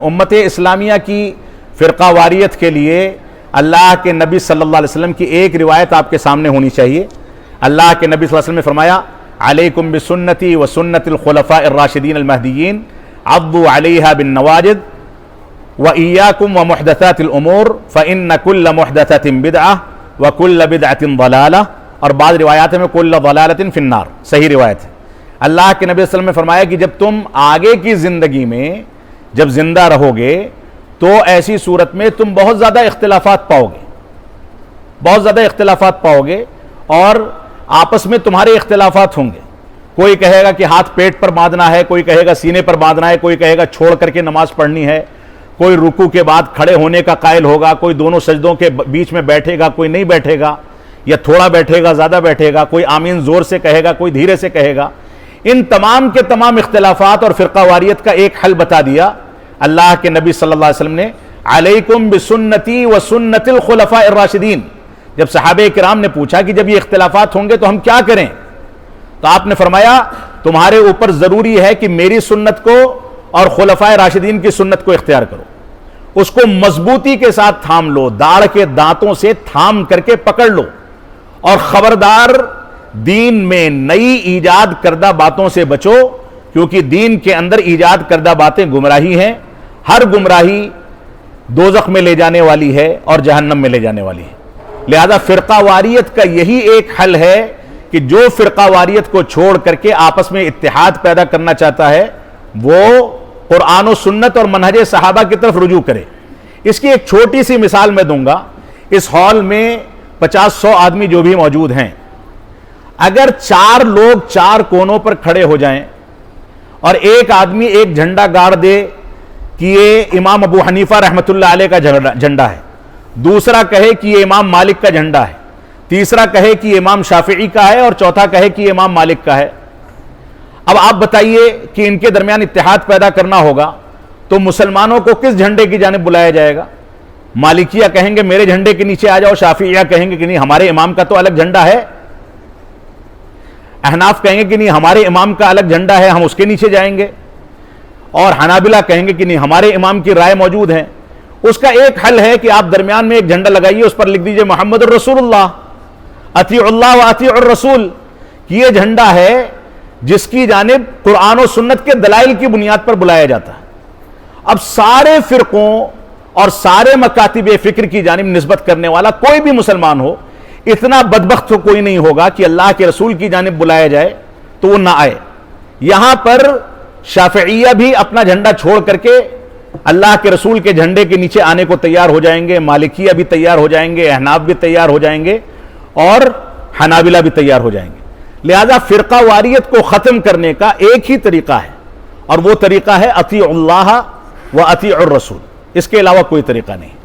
امت اسلامیہ کی فرقہ واریت کے لیے اللہ کے نبی صلی اللہ علیہ وسلم کی ایک روایت آپ کے سامنے ہونی چاہیے۔ اللہ کے نبی صلی اللہ علیہ وسلم نے فرمایا علیکم بسنتی و سنت الخلفاء الراشدین المہدیین عضوا علیہا بالنواجد وإیاکم ومحدثات الامور فإن كل محدثۃ بدعہ وكل بدعۃ ضلالہ، اور بعض روایات میں کل ضلالۃ فی النار، صحیح روایت ہے۔ اللہ کے نبی صلی اللہ علیہ وسلم نے فرمایا کہ جب تم آگے کی زندگی میں جب زندہ رہو گے تو ایسی صورت میں تم بہت زیادہ اختلافات پاؤ گے اور آپس میں تمہارے اختلافات ہوں گے۔ کوئی کہے گا کہ ہاتھ پیٹ پر باندھنا ہے، کوئی کہے گا سینے پر باندھنا ہے، کوئی کہے گا چھوڑ کر کے نماز پڑھنی ہے، کوئی رکوع کے بعد کھڑے ہونے کا قائل ہوگا، کوئی دونوں سجدوں کے بیچ میں بیٹھے گا، کوئی نہیں بیٹھے گا، یا تھوڑا بیٹھے گا زیادہ بیٹھے گا، کوئی آمین زور سے کہے گا، کوئی دھیرے سے کہے گا۔ ان تمام کے تمام اختلافات اور فرقہ واریت کا ایک حل بتا دیا اللہ کے نبی صلی اللہ علیہ وسلم نے، علیکم بسنتی و سنت الخلفاء الراشدین۔ جب صحابہ کرام نے پوچھا کہ جب یہ اختلافات ہوں گے تو ہم کیا کریں، تو آپ نے فرمایا تمہارے اوپر ضروری ہے کہ میری سنت کو اور خلفاء راشدین کی سنت کو اختیار کرو، اس کو مضبوطی کے ساتھ تھام لو، داڑھ کے دانتوں سے تھام کر کے پکڑ لو، اور خبردار دین میں نئی ایجاد کردہ باتوں سے بچو، کیونکہ دین کے اندر ایجاد کردہ باتیں گمراہی ہیں، ہر گمراہی دوزخ میں لے جانے والی ہے اور جہنم میں لے جانے والی ہے۔ لہذا فرقہ واریت کا یہی ایک حل ہے کہ جو فرقہ واریت کو چھوڑ کر کے آپس میں اتحاد پیدا کرنا چاہتا ہے وہ قرآن و سنت اور منہج صحابہ کی طرف رجوع کرے۔ اس کی ایک چھوٹی سی مثال میں دوں گا۔ اس ہال میں 50-100 آدمی جو بھی موجود ہیں، اگر 4 لوگ 4 کونوں پر کھڑے ہو جائیں اور ایک آدمی ایک جھنڈا گاڑ دے کہ یہ امام ابو حنیفہ رحمۃ اللہ علیہ کا جھنڈا ہے، دوسرا کہے کہ یہ امام مالک کا جھنڈا ہے، تیسرا کہے کہ یہ امام شافعی کا ہے، اور چوتھا کہے کہ یہ امام مالک کا ہے۔ اب آپ بتائیے کہ ان کے درمیان اتحاد پیدا کرنا ہوگا تو مسلمانوں کو کس جھنڈے کی جانب بلایا جائے گا؟ مالکیہ کہیں گے میرے جھنڈے کے نیچے آ جاؤ، شافعیہ کہیں گے کہ نہیں ہمارے امام کا تو الگ جھنڈا ہے، احناف کہیں گے کہ نہیں ہمارے امام کا الگ جھنڈا ہے ہم اس کے نیچے جائیں گے، اور حنابلہ کہیں گے کہ نہیں ہمارے امام کی رائے موجود ہے۔ اس کا ایک حل ہے کہ آپ درمیان میں ایک جھنڈا لگائیے، اس پر لکھ دیجئے محمد الرسول اللہ، اطیعوا اللہ و اطیعوا الرسول، کہ یہ جھنڈا ہے جس کی جانب قرآن و سنت کے دلائل کی بنیاد پر بلایا جاتا ہے۔ اب سارے فرقوں اور سارے مکاتب فکر کی جانب نسبت کرنے والا کوئی بھی مسلمان ہو، اتنا بدبخت تو کوئی نہیں ہوگا کہ اللہ کے رسول کی جانب بلایا جائے تو وہ نہ آئے۔ یہاں پر شافعیہ بھی اپنا جھنڈا چھوڑ کر کے اللہ کے رسول کے جھنڈے کے نیچے آنے کو تیار ہو جائیں گے، مالکیہ بھی تیار ہو جائیں گے، احناف بھی تیار ہو جائیں گے، اور حنابلہ بھی تیار ہو جائیں گے۔ لہذا فرقہ واریت کو ختم کرنے کا ایک ہی طریقہ ہے، اور وہ طریقہ ہے اطیعوا اللہ و اطیعوا الرسول، اس کے علاوہ کوئی طریقہ نہیں۔